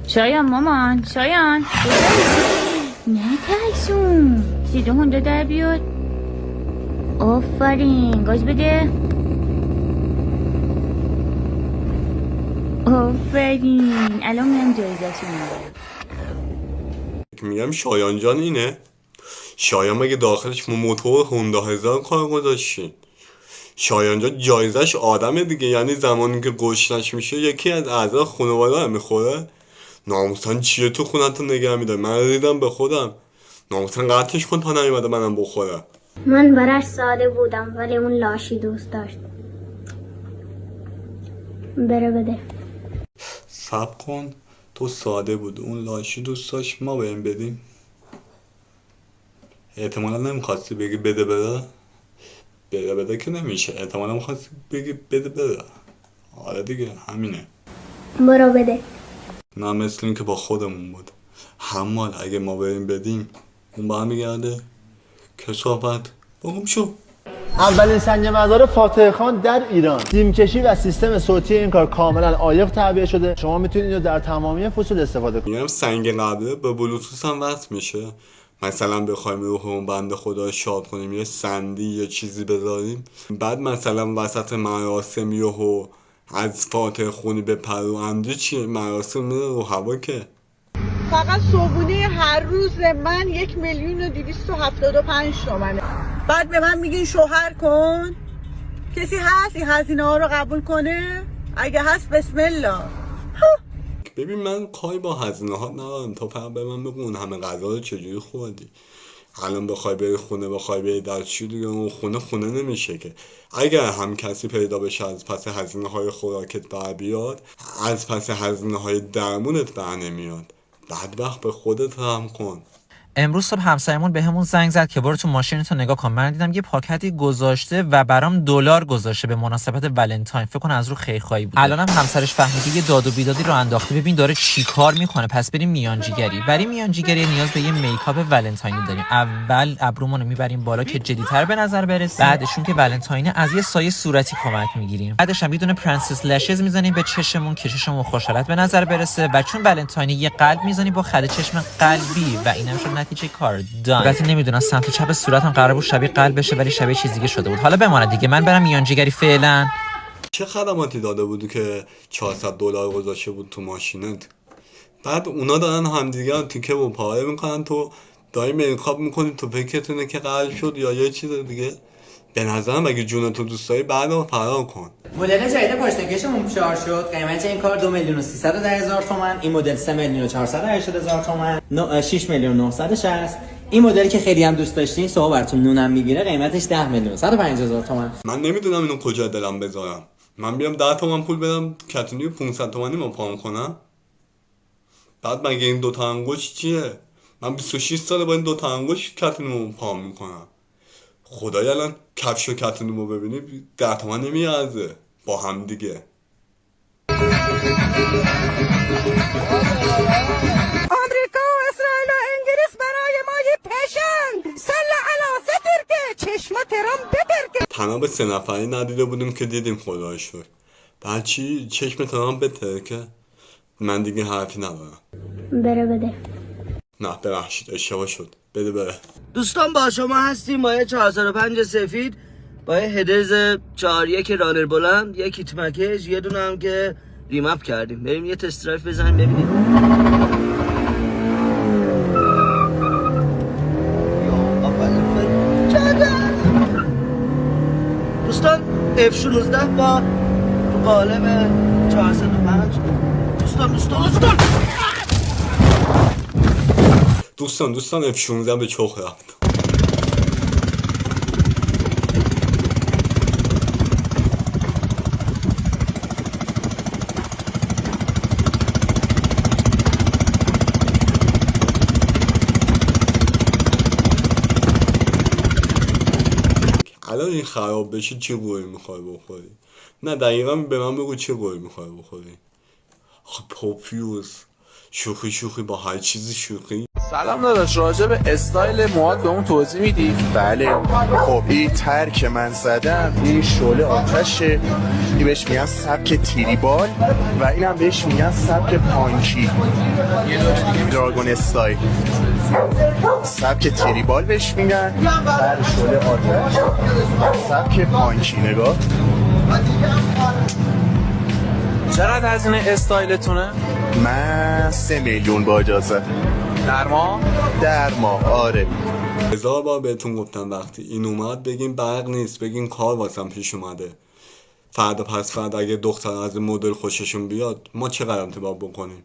شایان مامان، شایان نه ترسون، صدا هوندا در بیاد. آفرین، گاز بده. آفرین، الان میام جایزه‌شو میگیرم. میگم شایان جان اینه؟ شایان مگه داخلش موتور هوندا 1000 کار گذاشتین؟ شایان جان جایزش آدمه دیگه، یعنی زمانی که گشنش میشه یکی از اعضای خانواده هم میخوره؟ ناموسن چیه تو خونتون نگه میداری؟ من ریدم به خودم. ناموسن قطعش کن تا نیومده منم بخوره. من براش ساده بودم ولی اون لاشی دوست داشت. بره بده. صبر کن، تو ساده بود اون لاشی دوست داشت ما بهم بدیم؟ احتمالا نمیخواستی بگی بده بره. بده بده که نمیشه، احتمالا میخواستی بگی بده بره. آره دیگه همینه. برو بده. نه مثل این که با خودمون بود. همال اگه ما بریم بدیم اون برمیگرده کسافت بگم شو. اولین سنگ مزار فاتح خان در ایران. سیمکشی و سیستم صوتی این کار کاملا عایق تعبیه شده. شما میتونید اینو در تمامی فصول استفاده کنید. میگم سنگ قبله به بلوتوث هم وصل میشه. مثلا بخوایم روح اون بنده خدا شاد کنیم یه سندی یا چیزی بذاریم، بعد مثلا وسط مراسم یهو از فاتح خونی به پرونده چیه مراسم میره رو هوا که فقط صبحونه هر روز من 1,275,000 تومنه. بعد به من میگین شوهر کن. کسی هست این هزینه ها رو قبول کنه؟ اگه هست بسم الله. ببین من کاری با هزینه ها ندارم، تو فقط به من بگو اون همه غذا رو چجوری خوردی. الان بخوای بری خونه بخوای بری دستشویی دیگه اون خونه نمیشه که. اگر هم کسی پیدا بشه از پس هزینه های خوراکت بر بیاد، از پس هزینه های درمونت بر نمیاد. بدبخت به خودت رحم کن. امروز صبح همسایمون بهمون زنگ زد که برو تو ماشینتو نگاه کن. من دیدم یه پاکتی گذاشته و برام دلار گذاشته به مناسبت ولنتاین. فکر کنم از رو خیرخواهی بود. الانم همسرش فهمیده یه داد و بیدادی رو انداخته. ببین داره چیکار میکنه. پس بریم میانجیگری. برای میانجیگری نیاز به یه میکاپ ولنتاینی داریم. اول ابرومون رو میبریم بالا که جدی‌تر به نظر برسه. بعدشون که ولنتاینه از یه سایه صورتی کمک میگیریم. بعدش هم یه دونه پرنسس لشز میزنیم به چشمون که چشمون خوشحالت به نظر برسه. و چون ولنتاینه یه قلب میزنیم با خد چشم قلبی و اینم شد نتیجه کار. البته نمیدونم سمت چپ صورتم قرار بود شبیه قلب بشه ولی شبیه چیز دیگه شده بود. حالا بمونه دیگه، من برم میانجیگری فعلا. چه خدماتی داده بودی که $400 گذاشته بود تو ماشینت؟ بعد اونا دارن همدیگه تیکه و پاره میکنن، تو داری میکاپ میکنی تو فکرتونه که قلب شد یا یه چیز دیگه. به نظرم اگه جونتو دوست داری بعد فرار کن. مدل جدید پشتکشمون شارژ شد. قیمت این کار 2,310,000 تومان. این مدل 3,480,000 تومان. 6,960,000. این مدلی که خیلی هم دوست داشتین صبح براتون نونم میگیره قیمتش 10,150,000 تومان. من نمیدونم اینو کجا دلم بذارم. من بیام 10 تومن پول بدم کتونی 500 تومانی ما پام کنم؟ بعد مگه این دوتا انگوش چیه؟ من 26 ساله با این دوتا انگوش کتونی پام میکنم. خدای الان کفش و کتونیمو ببینی 10 تومن نمیارزه با هم دیگه. آمریکا و اسرائیل و انگلیس برای ما یه پشنگ سل علا سترکه چشم ترام بترکه. تنها به 3 نفری ندیده بودیم که دیدیم خدا رو شکر. بعد چی؟ چشم ترام بترکه؟ من دیگه حرفی ندارم. بره بده. نه ببخشید اشتباه شد. بده بره. دوستان با شما هستیم با یه 405 سفید با یه هدرز 4.1 رانر بلند، یه کیت مکیج، یه دونه هم که ریمپ کردیم. بریم یه تست درایو بزنیم ببینیم. دوستان F16 با تو قالب 405. دوستان F16 به چخ رفت. الان این خراب بشه چه گویی میخوای بخوری؟ نه دقیقا به من بگو چه گویی میخوای بخوری؟ آخه پوفیوز شوخی با هر چیزی شوخی. سلام داداش، راجع به استایل موهات به اون توضیح میدی؟ بله. خب این تر که من زدم این شعله آتشه، این بهش میگن سبک تریبال و این هم بهش میگن سبک پانکی. دراگون استایل سبک تریبال بهش میگن، تر شعله آتش سبک پانکی. نگاه چقدر هزینه استایلتونه؟ من 3 میلیون با اجازه. در ماه؟ در ماه آره. 1000 بار بهتون گفتم وقتی این اومد بگین برق نیست، بگین کار واسم پیش اومده. فردا پس فردا اگه دختر از این مدل خوششون بیاد ما چه غلطی باید بکنیم؟